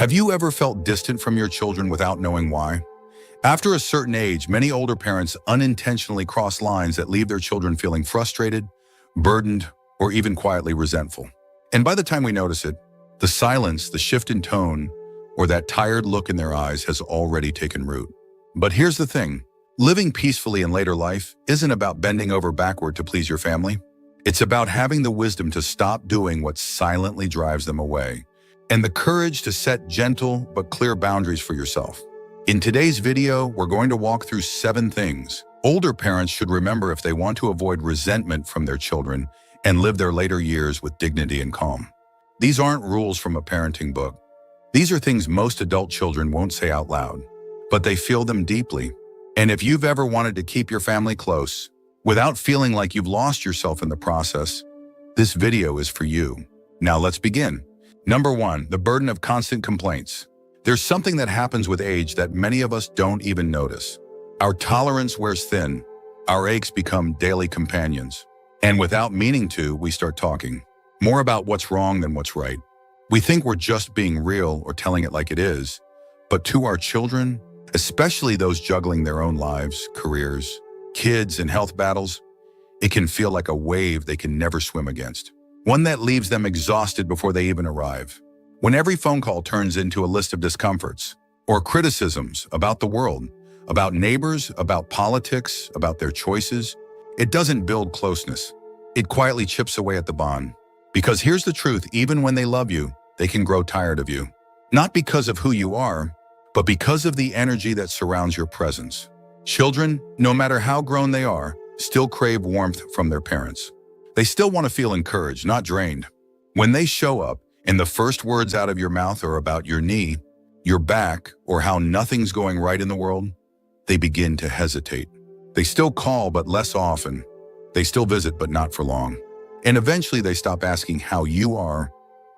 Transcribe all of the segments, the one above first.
Have you ever felt distant from your children without knowing why? After a certain age, many older parents unintentionally cross lines that leave their children feeling frustrated, burdened, or even quietly resentful. And by the time we notice it, the silence, the shift in tone, or that tired look in their eyes has already taken root. But here's the thing. Living peacefully in later life isn't about bending over backward to please your family. It's about having the wisdom to stop doing what silently drives them away, and the courage to set gentle but clear boundaries for yourself. In today's video, we're going to walk through 7 things older parents should remember if they want to avoid resentment from their children and live their later years with dignity and calm. These aren't rules from a parenting book. These are things most adult children won't say out loud, but they feel them deeply. And if you've ever wanted to keep your family close without feeling like you've lost yourself in the process, this video is for you. Now let's begin. Number 1, the burden of constant complaints. There's something that happens with age that many of us don't even notice. Our tolerance wears thin. Our aches become daily companions. And without meaning to, we start talking more about what's wrong than what's right. We think we're just being real or telling it like it is, but to our children, especially those juggling their own lives, careers, kids, and health battles, it can feel like a wave they can never swim against. One that leaves them exhausted before they even arrive. When every phone call turns into a list of discomforts or criticisms about the world, about neighbors, about politics, about their choices, it doesn't build closeness. It quietly chips away at the bond. Because here's the truth, even when they love you, they can grow tired of you. Not because of who you are, but because of the energy that surrounds your presence. Children, no matter how grown they are, still crave warmth from their parents. They still want to feel encouraged, not drained. When they show up, and the first words out of your mouth are about your knee, your back, or how nothing's going right in the world, they begin to hesitate. They still call, but less often. They still visit, but not for long. And eventually they stop asking how you are,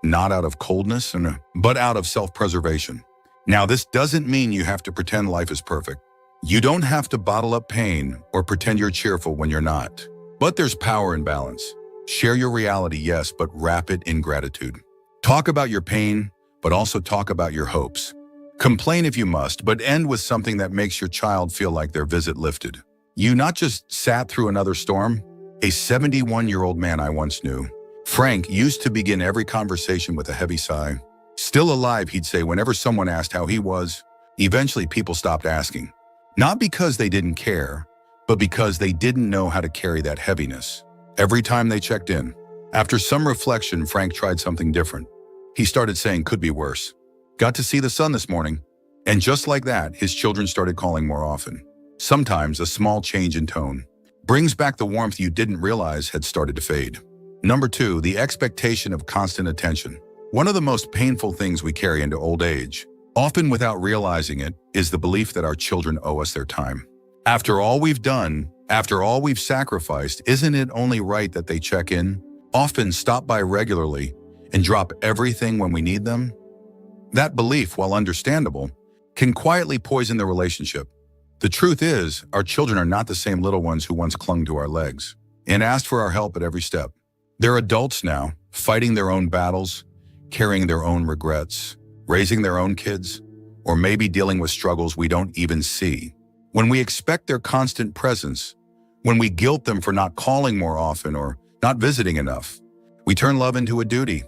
not out of coldness, but out of self-preservation. Now, this doesn't mean you have to pretend life is perfect. You don't have to bottle up pain or pretend you're cheerful when you're not. But there's power in balance. Share your reality, yes, but wrap it in gratitude. Talk about your pain, but also talk about your hopes. Complain if you must, but end with something that makes your child feel like their visit lifted. You not just sat through another storm. A 71-year-old man I once knew, Frank, used to begin every conversation with a heavy sigh. Still alive, he'd say whenever someone asked how he was. Eventually, people stopped asking. Not because they didn't care, but because they didn't know how to carry that heaviness. Every time they checked in, after some reflection, Frank tried something different. He started saying, could be worse. Got to see the sun this morning. And just like that, his children started calling more often. Sometimes a small change in tone brings back the warmth you didn't realize had started to fade. Number 2, the expectation of constant attention. One of the most painful things we carry into old age, often without realizing it, is the belief that our children owe us their time. After all we've done, after all we've sacrificed, isn't it only right that they check in, often stop by regularly, and drop everything when we need them? That belief, while understandable, can quietly poison the relationship. The truth is, our children are not the same little ones who once clung to our legs and asked for our help at every step. They're adults now, fighting their own battles, carrying their own regrets, raising their own kids, or maybe dealing with struggles we don't even see. When we expect their constant presence, when we guilt them for not calling more often or not visiting enough, we turn love into a duty.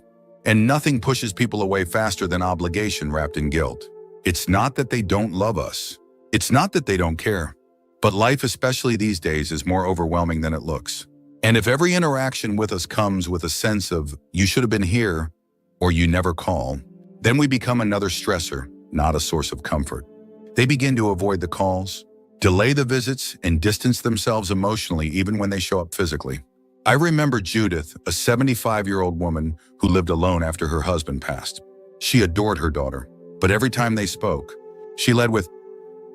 And nothing pushes people away faster than obligation wrapped in guilt. It's not that they don't love us. It's not that they don't care. But life, especially these days, is more overwhelming than it looks. And if every interaction with us comes with a sense of, you should have been here, or you never call, then we become another stressor, not a source of comfort. They begin to avoid the calls, delay the visits, and distance themselves emotionally even when they show up physically. I remember Judith, a 75-year-old woman who lived alone after her husband passed. She adored her daughter, but every time they spoke, she led with,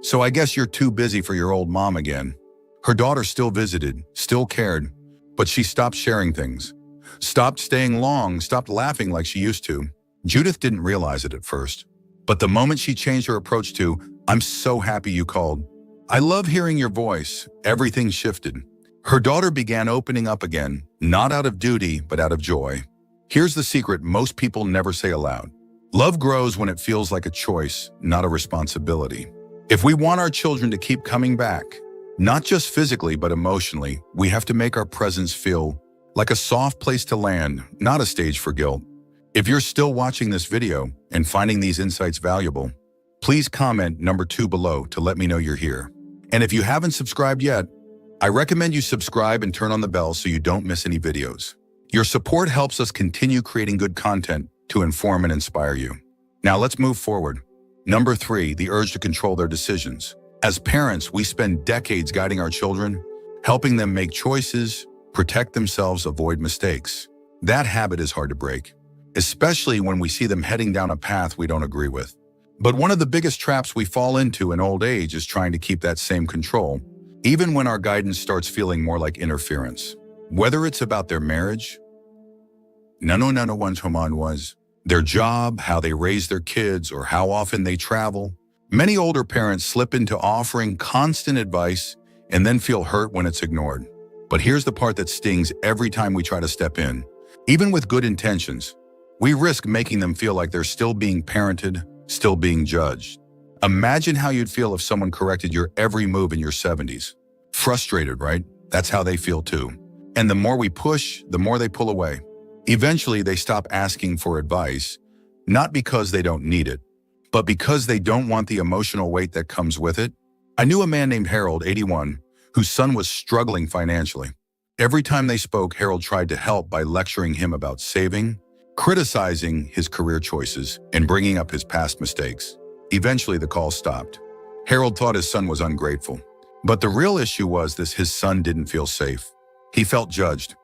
"So I guess you're too busy for your old mom again." Her daughter still visited, still cared, but she stopped sharing things, stopped staying long, stopped laughing like she used to. Judith didn't realize it at first, but the moment she changed her approach to, "I'm so happy you called. I love hearing your voice," everything shifted. Her daughter began opening up again, not out of duty, but out of joy. Here's the secret most people never say aloud. Love grows when it feels like a choice, not a responsibility. If we want our children to keep coming back, not just physically but emotionally, we have to make our presence feel like a soft place to land, not a stage for guilt. If you're still watching this video and finding these insights valuable, please comment number 2 below to let me know you're here. And if you haven't subscribed yet, I recommend you subscribe and turn on the bell so you don't miss any videos. Your support helps us continue creating good content to inform and inspire you. Now let's move forward. Number 3, the urge to control their decisions. As parents, we spend decades guiding our children, helping them make choices, protect themselves, avoid mistakes. That habit is hard to break, especially when we see them heading down a path we don't agree with. But one of the biggest traps we fall into in old age is trying to keep that same control, even when our guidance starts feeling more like interference. Whether it's about their marriage, their job, how they raise their kids, or how often they travel, many older parents slip into offering constant advice and then feel hurt when it's ignored. But here's the part that stings every time we try to step in. Even with good intentions, we risk making them feel like they're still being parented, still being judged. Imagine how you'd feel if someone corrected your every move in your 70s. Frustrated, right? That's how they feel too. And the more we push, the more they pull away. Eventually, they stop asking for advice, not because they don't need it, but because they don't want the emotional weight that comes with it. I knew a man named Harold, 81, whose son was struggling financially. Every time they spoke, Harold tried to help by lecturing him about saving, criticizing his career choices, and bringing up his past mistakes. Eventually, the call stopped. Harold thought his son was ungrateful. But the real issue was this: his son didn't feel safe. He felt judged.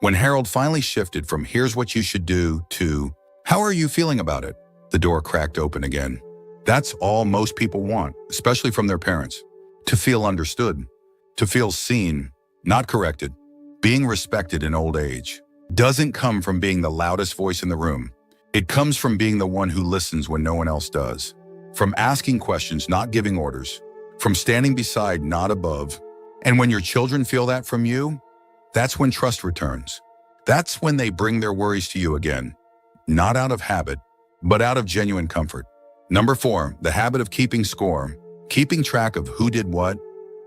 When Harold finally shifted from "here's what you should do" to "how are you feeling about it?" the door cracked open again. That's all most people want, especially from their parents: to feel understood, to feel seen, not corrected. Being respected in old age doesn't come from being the loudest voice in the room. It comes from being the one who listens when no one else does. From asking questions, not giving orders. From standing beside, not above. And when your children feel that from you, that's when trust returns. That's when they bring their worries to you again, not out of habit, but out of genuine comfort. Number 4, the habit of keeping score. Keeping track of who did what,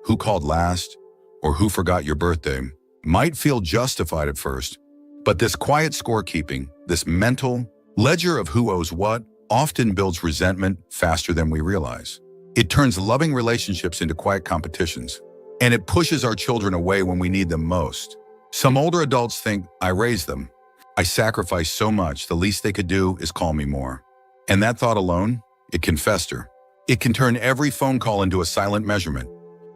who called last, or who forgot your birthday might feel justified at first, but this quiet scorekeeping, this mental ledger of who owes what, often builds resentment faster than we realize. It turns loving relationships into quiet competitions, and it pushes our children away when we need them most. Some older adults think, I raised them. I sacrificed so much, the least they could do is call me more. And that thought alone, it can fester. It can turn every phone call into a silent measurement.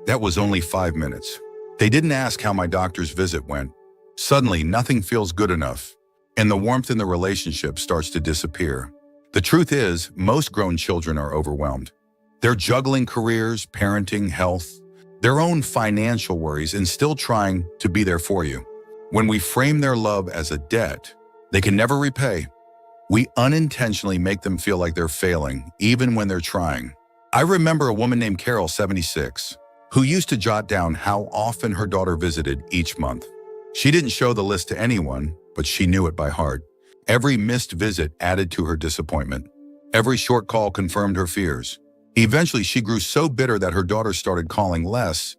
That was only 5 minutes. They didn't ask how my doctor's visit went. Suddenly, nothing feels good enough, and the warmth in the relationship starts to disappear. The truth is, most grown children are overwhelmed. They're juggling careers, parenting, health, their own financial worries, and still trying to be there for you. When we frame their love as a debt they can never repay, we unintentionally make them feel like they're failing, even when they're trying. I remember a woman named Carol, 76, who used to jot down how often her daughter visited each month. She didn't show the list to anyone, but she knew it by heart. Every missed visit added to her disappointment. Every short call confirmed her fears. Eventually, she grew so bitter that her daughter started calling less,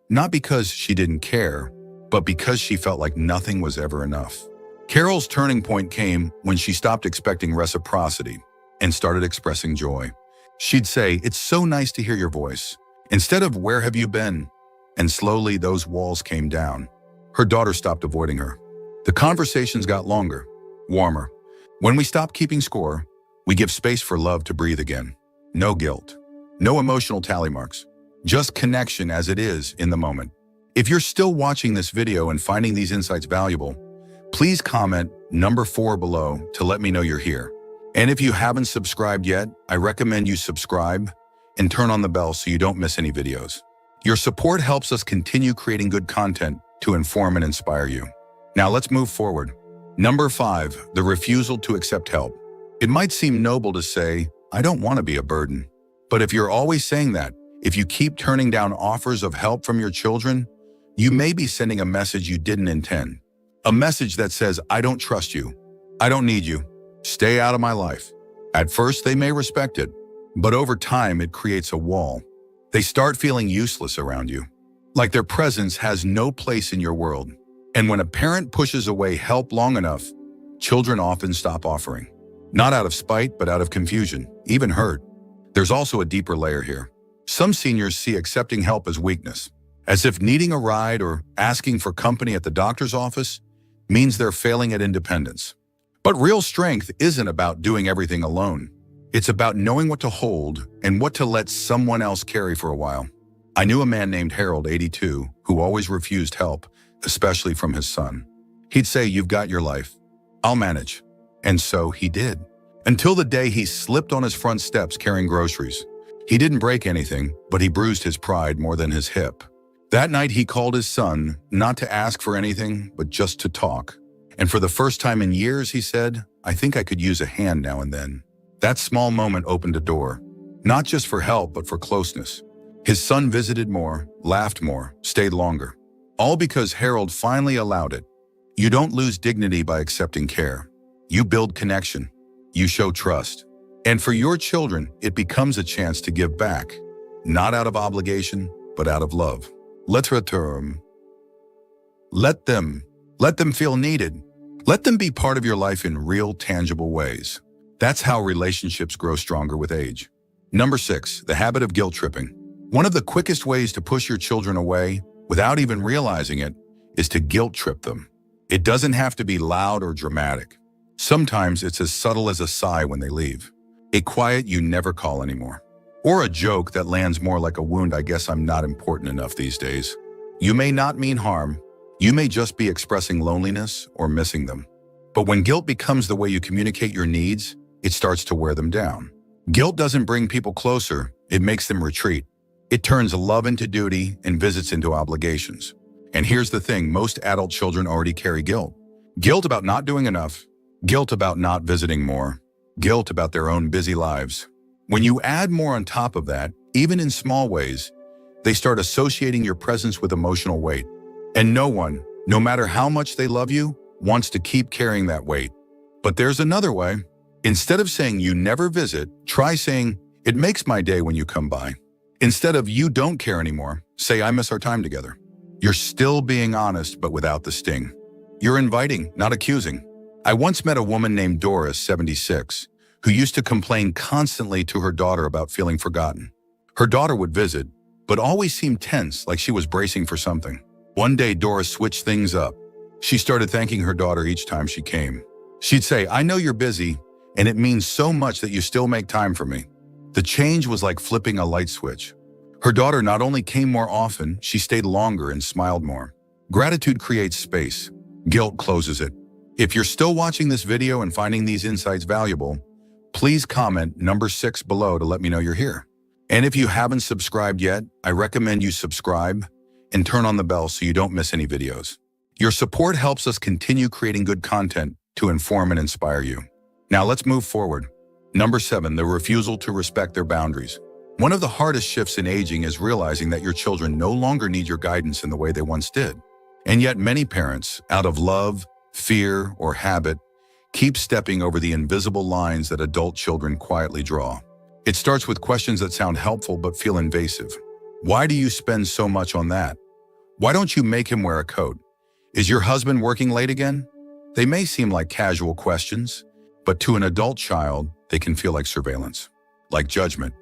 not because she didn't care, but because she felt like nothing was ever enough. Carol's turning point came when she stopped expecting reciprocity and started expressing joy. She'd say, "It's so nice to hear your voice," instead of "Where have you been?" And slowly, those walls came down. Her daughter stopped avoiding her. The conversations got longer, warmer. When we stop keeping score, we give space for love to breathe again. No guilt, no emotional tally marks, just connection as it is in the moment. If you're still watching this video and finding these insights valuable, please comment number 4 below to let me know you're here. And if you haven't subscribed yet, I recommend you subscribe and turn on the bell so you don't miss any videos. Your support helps us continue creating good content to inform and inspire you. Now let's move forward. Number 5, the refusal to accept help. It might seem noble to say, I don't want to be a burden. But if you're always saying that, if you keep turning down offers of help from your children, you may be sending a message you didn't intend. A message that says, I don't trust you. I don't need you. Stay out of my life. At first, they may respect it, but over time, it creates a wall. They start feeling useless around you, like their presence has no place in your world. And when a parent pushes away help long enough, children often stop offering. Not out of spite, but out of confusion, even hurt. There's also a deeper layer here. Some seniors see accepting help as weakness, as if needing a ride or asking for company at the doctor's office means they're failing at independence. But real strength isn't about doing everything alone. It's about knowing what to hold and what to let someone else carry for a while. I knew a man named Harold, 82, who always refused help, especially from his son. He'd say, "You've got your life. I'll manage." And so he did. Until the day he slipped on his front steps carrying groceries. He didn't break anything, but he bruised his pride more than his hip. That night he called his son, not to ask for anything, but just to talk. And for the first time in years, he said, "I think I could use a hand now and then." That small moment opened a door, not just for help, but for closeness. His son visited more, laughed more, stayed longer. All because Harold finally allowed it. You don't lose dignity by accepting care. You build connection. You show trust. And for your children, it becomes a chance to give back, not out of obligation, but out of love. Let them feel needed. Let them be part of your life in real, tangible ways. That's how relationships grow stronger with age. Number 6, the habit of guilt tripping. One of the quickest ways to push your children away, without even realizing it, is to guilt trip them. It doesn't have to be loud or dramatic. Sometimes it's as subtle as a sigh when they leave, a quiet "you never call anymore," or a joke that lands more like a wound, "I guess I'm not important enough these days." You may not mean harm. You may just be expressing loneliness or missing them. But when guilt becomes the way you communicate your needs, it starts to wear them down. Guilt doesn't bring people closer, it makes them retreat. It turns love into duty and visits into obligations. And here's the thing, most adult children already carry guilt. Guilt about not doing enough, guilt about not visiting more, guilt about their own busy lives. When you add more on top of that, even in small ways, they start associating your presence with emotional weight. And no one, no matter how much they love you, wants to keep carrying that weight. But there's another way. Instead of saying "you never visit," try saying, "It makes my day when you come by." Instead of "you don't care anymore," say "I miss our time together." You're still being honest, but without the sting. You're inviting, not accusing. I once met a woman named Doris, 76, who used to complain constantly to her daughter about feeling forgotten. Her daughter would visit, but always seemed tense, like she was bracing for something. One day, Doris switched things up. She started thanking her daughter each time she came. She'd say, "I know you're busy, and it means so much that you still make time for me." The change was like flipping a light switch. Her daughter not only came more often, she stayed longer and smiled more. Gratitude creates space. Guilt closes it. If you're still watching this video and finding these insights valuable, please comment number 6 below to let me know you're here. And if you haven't subscribed yet, I recommend you subscribe and turn on the bell so you don't miss any videos. Your support helps us continue creating good content to inform and inspire you. Now let's move forward. Number 7, the refusal to respect their boundaries. One of the hardest shifts in aging is realizing that your children no longer need your guidance in the way they once did. And yet many parents, out of love, fear, or habit, keep stepping over the invisible lines that adult children quietly draw. It starts with questions that sound helpful but feel invasive. Why do you spend so much on that? Why don't you make him wear a coat? Is your husband working late again? They may seem like casual questions, but to an adult child, they can feel like surveillance, like judgment,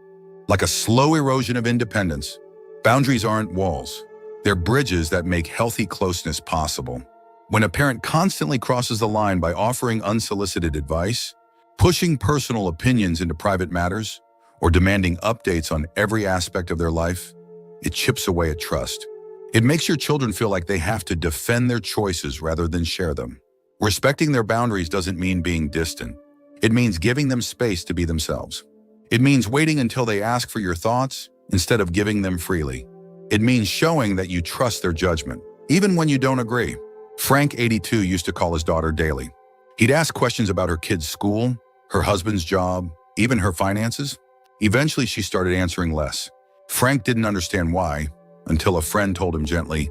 like a slow erosion of independence. Boundaries aren't walls. They're bridges that make healthy closeness possible. When a parent constantly crosses the line by offering unsolicited advice, pushing personal opinions into private matters, or demanding updates on every aspect of their life, it chips away at trust. It makes your children feel like they have to defend their choices rather than share them. Respecting their boundaries doesn't mean being distant. It means giving them space to be themselves. It means waiting until they ask for your thoughts instead of giving them freely. It means showing that you trust their judgment, even when you don't agree. Frank, 82, used to call his daughter daily. He'd ask questions about her kids' school, her husband's job, even her finances. Eventually, she started answering less. Frank didn't understand why, until a friend told him gently,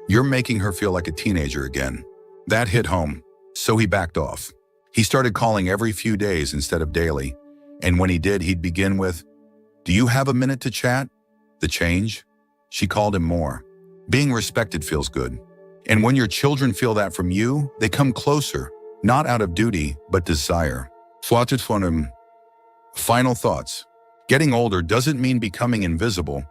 "You're making her feel like a teenager again." That hit home, so he backed off. He started calling every few days instead of daily, And when he did, he'd begin with, "Do you have a minute to chat?" The change? She called him more. Being respected feels good. And when your children feel that from you, they come closer, not out of duty, but desire. Flotted von him. Final thoughts. Getting older doesn't mean becoming invisible,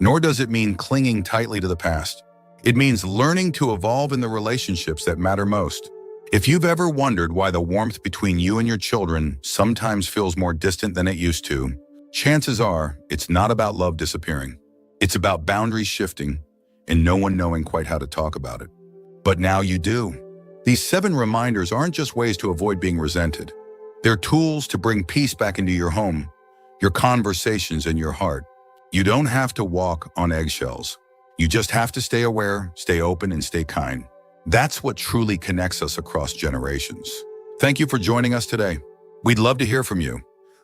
nor does it mean clinging tightly to the past. It means learning to evolve in the relationships that matter most. If you've ever wondered why the warmth between you and your children sometimes feels more distant than it used to, chances are it's not about love disappearing. It's about boundaries shifting and no one knowing quite how to talk about it. But now you do. These 7 reminders aren't just ways to avoid being resented. They're tools to bring peace back into your home, your conversations, and your heart. You don't have to walk on eggshells. You just have to stay aware, stay open, and stay kind. That's what truly connects us across generations. Thank you for joining us today. We'd love to hear from you.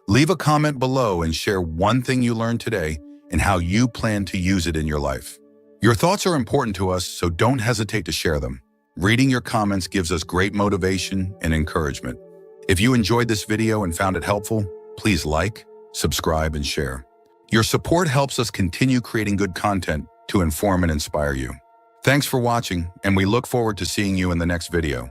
Leave a comment below and share one thing you learned today and how you plan to use it in your life. Your thoughts are important to us, so don't hesitate to share them. Reading your comments gives us great motivation and encouragement. If you enjoyed this video and found it helpful, please like, subscribe, and share. Your support helps us continue creating good content to inform and inspire you. Thanks for watching, and we look forward to seeing you in the next video.